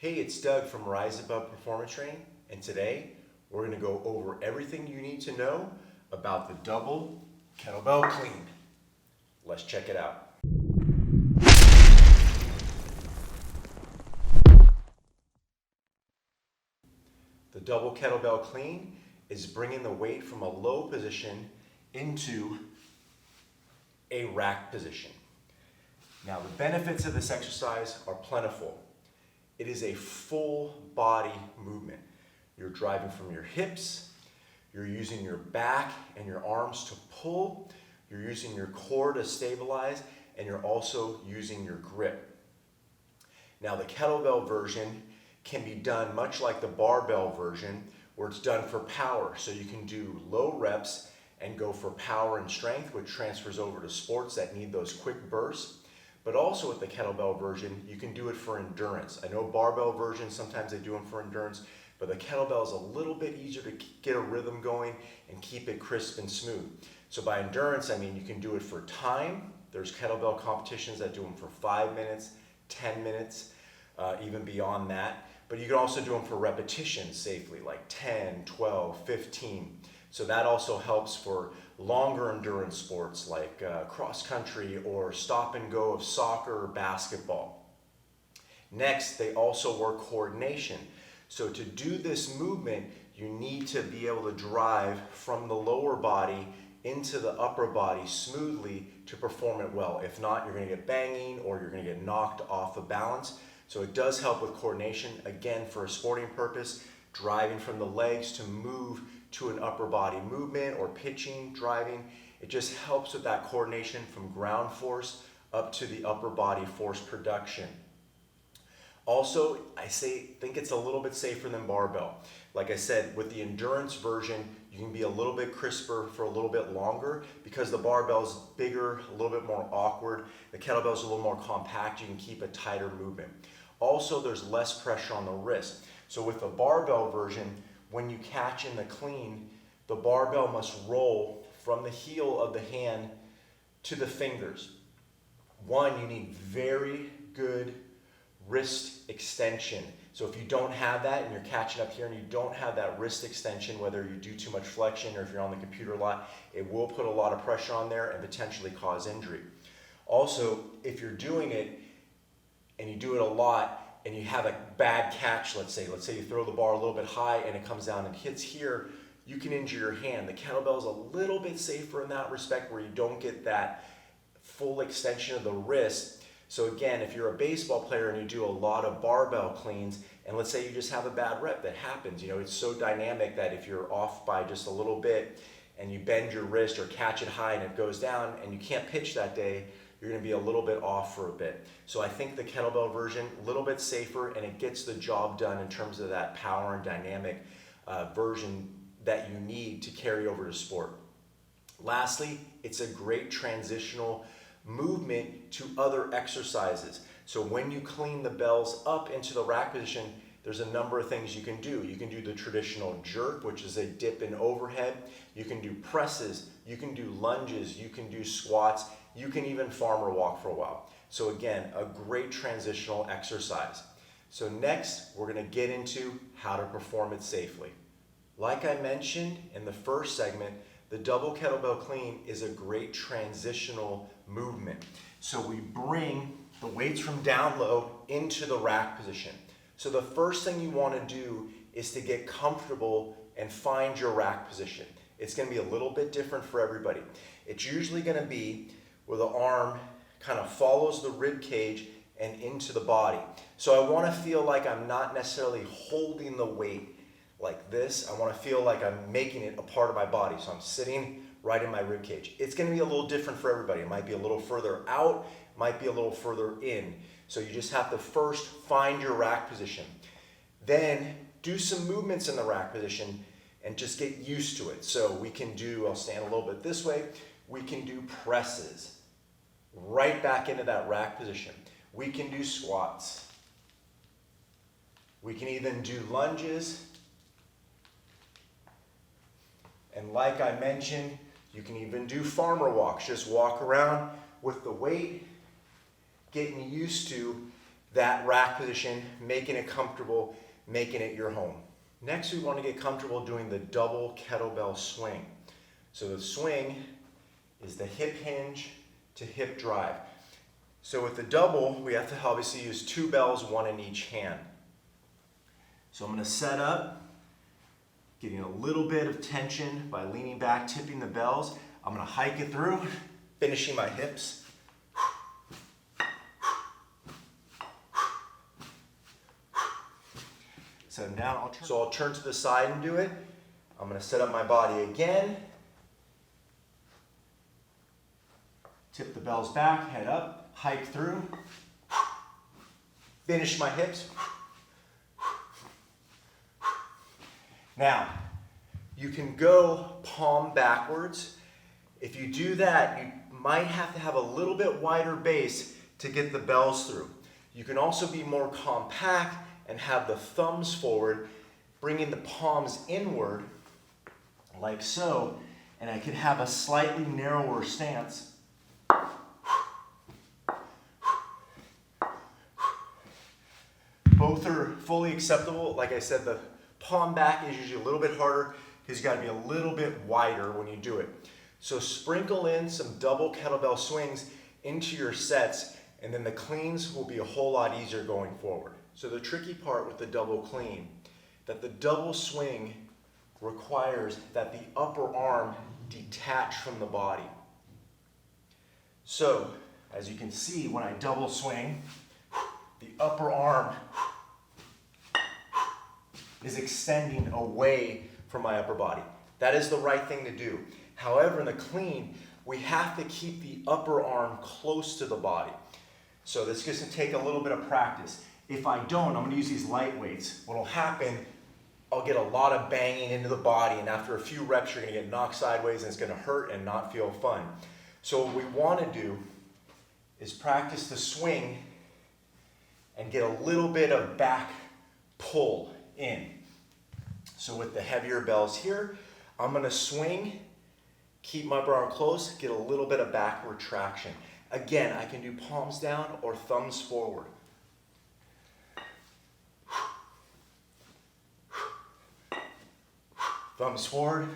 Hey, it's Doug from Rise Above Performance Training, and today we're going to go over everything you need to know about the double kettlebell clean. Let's check it out. The double kettlebell clean is bringing the weight from a low position into a rack position. Now, the benefits of this exercise are plentiful. It is a full body movement. You're driving from your hips, you're using your back and your arms to pull, you're using your core to stabilize, and you're also using your grip. Now, the kettlebell version can be done much like the barbell version, where it's done for power. So you can do low reps and go for power and strength, which transfers over to sports that need those quick bursts. But also with the kettlebell version, you can do it for endurance. I know barbell versions, sometimes they do them for endurance, but the kettlebell is a little bit easier to get a rhythm going and keep it crisp and smooth. So by endurance, I mean you can do it for time. There's kettlebell competitions that do them for 5 minutes, 10 minutes, even beyond that. But you can also do them for repetitions safely, like 10, 12, 15. So that also helps for longer endurance sports like cross country or stop and go of soccer or basketball. Next, they also work coordination. So to do this movement, you need to be able to drive from the lower body into the upper body smoothly to perform it well. If not, you're going to get banging or you're going to get knocked off of balance. So it does help with coordination, again, for a sporting purpose, driving from the legs to move to an upper body movement or pitching, driving. It just helps with that coordination from ground force up to the upper body force production. Also, think it's a little bit safer than barbell. Like I said, with the endurance version, you can be a little bit crisper for a little bit longer because the barbell's bigger, a little bit more awkward. The kettlebell's a little more compact. You can keep a tighter movement. Also, there's less pressure on the wrist. So with the barbell version, when you catch in the clean, the barbell must roll from the heel of the hand to the fingers. One, you need very good wrist extension. So if you don't have that and you're catching up here and you don't have that wrist extension, whether you do too much flexion or if you're on the computer a lot, it will put a lot of pressure on there and potentially cause injury. Also, if you're doing it and you do it a lot and you have a bad catch, let's say you throw the bar a little bit high and it comes down and hits here, you can injure your hand. The kettlebell is a little bit safer in that respect where you don't get that full extension of the wrist. So again, if you're a baseball player and you do a lot of barbell cleans, and let's say you just have a bad rep, that happens. It's so dynamic that if you're off by just a little bit and you bend your wrist or catch it high and it goes down and you can't pitch that day, you're going to be a little bit off for a bit. So I think the kettlebell version, a little bit safer, and it gets the job done in terms of that power and dynamic version that you need to carry over to sport. Lastly, it's a great transitional movement to other exercises. So when you clean the bells up into the rack position, there's a number of things you can do. You can do the traditional jerk, which is a dip and overhead. You can do presses, you can do lunges, you can do squats, you can even farmer walk for a while. So again, a great transitional exercise. So next, we're going to get into how to perform it safely. Like I mentioned in the first segment, the double kettlebell clean is a great transitional movement. So we bring the weights from down low into the rack position. So the first thing you want to do is to get comfortable and find your rack position. It's going to be a little bit different for everybody. It's usually going to be where the arm kind of follows the rib cage and into the body. So I want to feel like I'm not necessarily holding the weight like this. I want to feel like I'm making it a part of my body. So I'm sitting right in my rib cage. It's going to be a little different for everybody. It might be a little further out, might be a little further in. So you just have to first find your rack position. Then do some movements in the rack position and just get used to it. So we can do, I'll stand a little bit this way, we can do presses right back into that rack position. We can do squats. We can even do lunges. And like I mentioned, you can even do farmer walks. Just walk around with the weight, getting used to that rack position, making it comfortable, making it your home. Next, we want to get comfortable doing the double kettlebell swing. So the swing is the hip hinge to hip drive. So with the double, we have to obviously use 2 bells, 1 in each hand. So I'm going to set up, getting a little bit of tension by leaning back, tipping the bells. I'm going to hike it through, finishing my hips. So now I'll turn to the side and do it. I'm going to set up my body again. Tip the bells back, head up, hike through. Finish my hips. Now, you can go palm backwards. If you do that, you might have to have a little bit wider base to get the bells through. You can also be more compact and have the thumbs forward, bringing the palms inward, like so, and I could have a slightly narrower stance. Both are fully acceptable. Like I said, the palm back is usually a little bit harder because you got to be a little bit wider when you do it. So sprinkle in some double kettlebell swings into your sets, and then the cleans will be a whole lot easier going forward. So the tricky part with the double clean, that the double swing requires that the upper arm detach from the body. So, as you can see, when I double swing, the upper arm is extending away from my upper body. That is the right thing to do. However, in the clean, we have to keep the upper arm close to the body. So this is going to take a little bit of practice. If I don't, I'm going to use these light weights. What will happen, I'll get a lot of banging into the body, and after a few reps, you're going to get knocked sideways, and it's going to hurt and not feel fun. So what we want to do is practice the swing and get a little bit of back pull in. So with the heavier bells here, I'm going to swing, keep my upper arm close, get a little bit of backward traction. Again, I can do palms down or thumbs forward. Thumbs forward.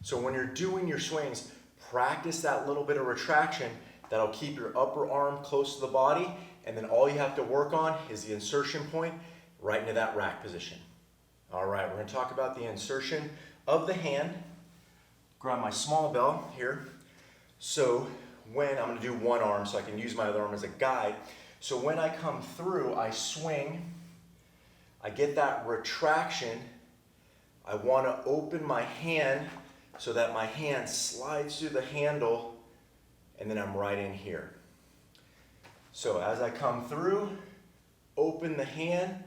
So when you're doing your swings, practice that little bit of retraction that'll keep your upper arm close to the body, and then all you have to work on is the insertion point right into that rack position. All right, we're going to talk about the insertion of the hand. Grab my small bell here. So when I'm going to do one arm so I can use my other arm as a guide. So when I come through, I swing, I get that retraction. I want to open my hand so that my hand slides through the handle, and then I'm right in here. So as I come through, open the hand,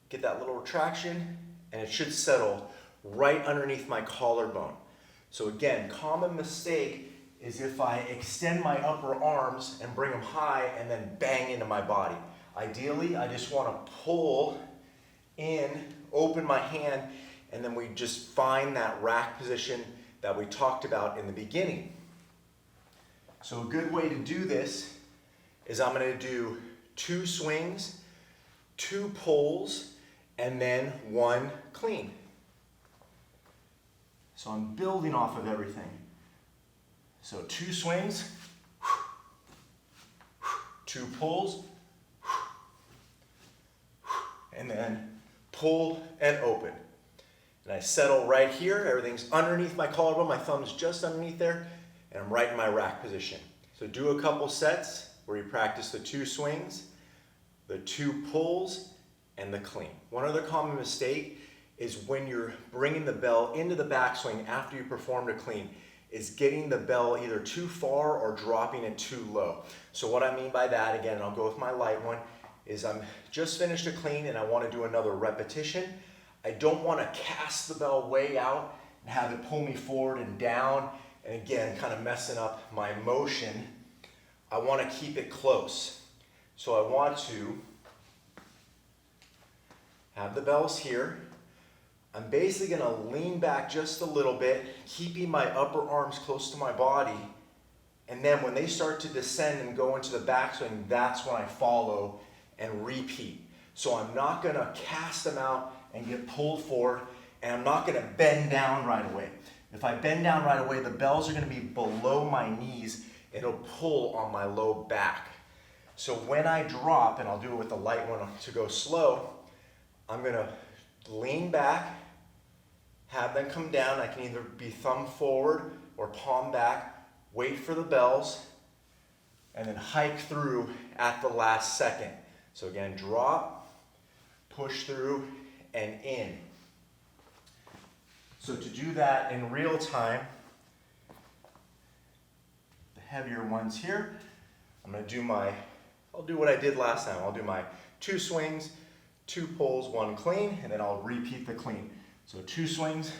get that little retraction, and it should settle right underneath my collarbone. So again, common mistake is if I extend my upper arms and bring them high and then bang into my body. Ideally, I just want to pull in, open my hand, and then we just find that rack position that we talked about in the beginning. So a good way to do this is I'm going to do 2 swings, 2 pulls, and then 1 clean. So I'm building off of everything. So 2 swings, 2 pulls, and then pull and open. And I settle right here. Everything's underneath my collarbone. My thumb's just underneath there, and I'm right in my rack position. So do a couple sets where you practice the 2 swings, the 2 pulls, and the clean. One other common mistake is when you're bringing the bell into the backswing after you performed a clean, is getting the bell either too far or dropping it too low. So what I mean by that, again, and I'll go with my light one, is I'm just finished a clean and I want to do another repetition. I don't want to cast the bell way out and have it pull me forward and down, and again, kind of messing up my motion. I want to keep it close. So I want to have the bells here. I'm basically gonna lean back just a little bit, keeping my upper arms close to my body. And then when they start to descend and go into the backswing, that's when I follow and repeat. So I'm not gonna cast them out and get pulled forward, and I'm not gonna bend down right away. If I bend down right away, the bells are gonna be below my knees. It'll pull on my low back. So when I drop, and I'll do it with the light one to go slow, I'm gonna lean back, have them come down. I can either be thumb forward or palm back, wait for the bells, and then hike through at the last second. So again, drop, push through, and in. So to do that in real time, the heavier ones here, I'll do what I did last time. I'll do my 2 swings, 2 pulls, 1 clean, and then I'll repeat the clean. So 2 swings,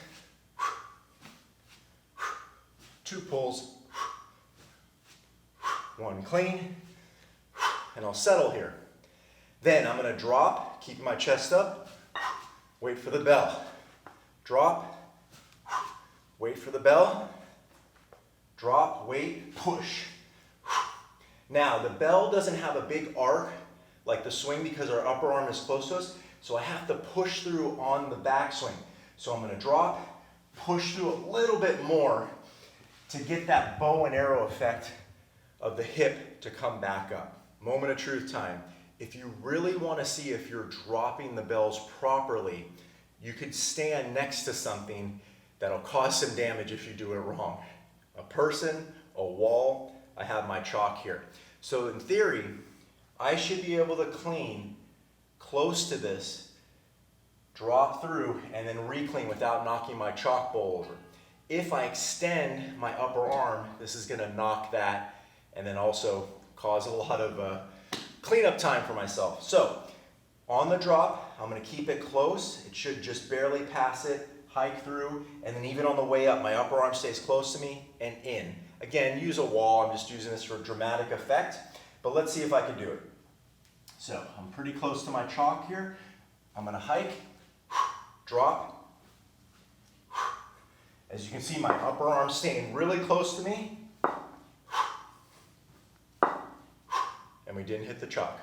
2 pulls, 1 clean, and I'll settle here. Then I'm gonna drop, keeping my chest up, wait for the bell. Drop, wait for the bell, drop, wait, push. Now, the bell doesn't have a big arc like the swing because our upper arm is close to us, so I have to push through on the backswing. So I'm gonna drop, push through a little bit more to get that bow and arrow effect of the hip to come back up. Moment of truth time. If you really wanna see if you're dropping the bells properly, you could stand next to something that'll cause some damage if you do it wrong. A person, a wall, I have my chalk here. So in theory, I should be able to clean close to this, drop through, and then re-clean without knocking my chalk bowl over. If I extend my upper arm, this is gonna knock that and then also cause a lot of cleanup time for myself. So on the drop, I'm gonna keep it close. It should just barely pass it, hike through, and then even on the way up, my upper arm stays close to me and in. Again, use a wall. I'm just using this for dramatic effect, but let's see if I can do it. So I'm pretty close to my chalk here. I'm gonna hike, drop. As you can see, my upper arm staying really close to me. And we didn't hit the chalk.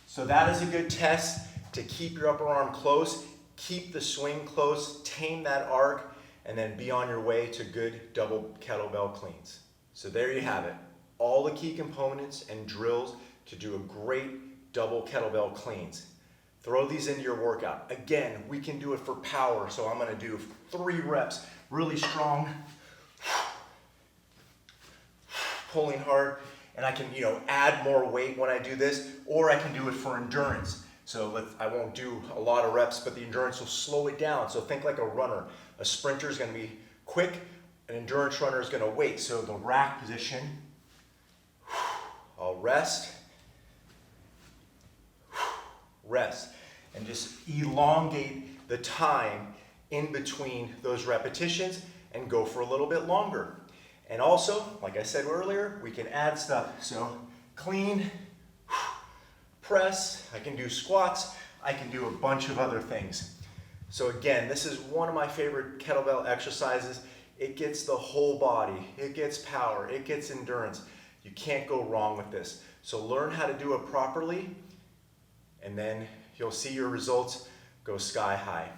So that is a good test to keep your upper arm close, keep the swing close, tame that arc, and then be on your way to good double kettlebell cleans. So there you have it. All the key components and drills to do a great double kettlebell cleans. Throw these into your workout. Again, we can do it for power, so I'm gonna do 3 reps, really strong, pulling hard, and I can, add more weight when I do this, or I can do it for endurance. So I won't do a lot of reps, but the endurance will slow it down. So think like a runner. A sprinter is gonna be quick, an endurance runner is gonna wait. So the rack position, I'll rest, and just elongate the time in between those repetitions and go for a little bit longer. And also, like I said earlier, we can add stuff. So clean, press, I can do squats, I can do a bunch of other things. So again, this is one of my favorite kettlebell exercises. It gets the whole body, it gets power, it gets endurance. You can't go wrong with this. So learn how to do it properly, and then you'll see your results go sky high.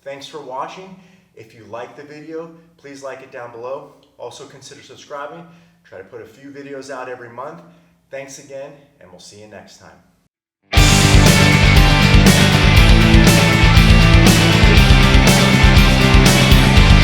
Thanks for watching. If you like the video, please like it down below. Also consider subscribing. Try to put a few videos out every month. Thanks again, and we'll see you next time.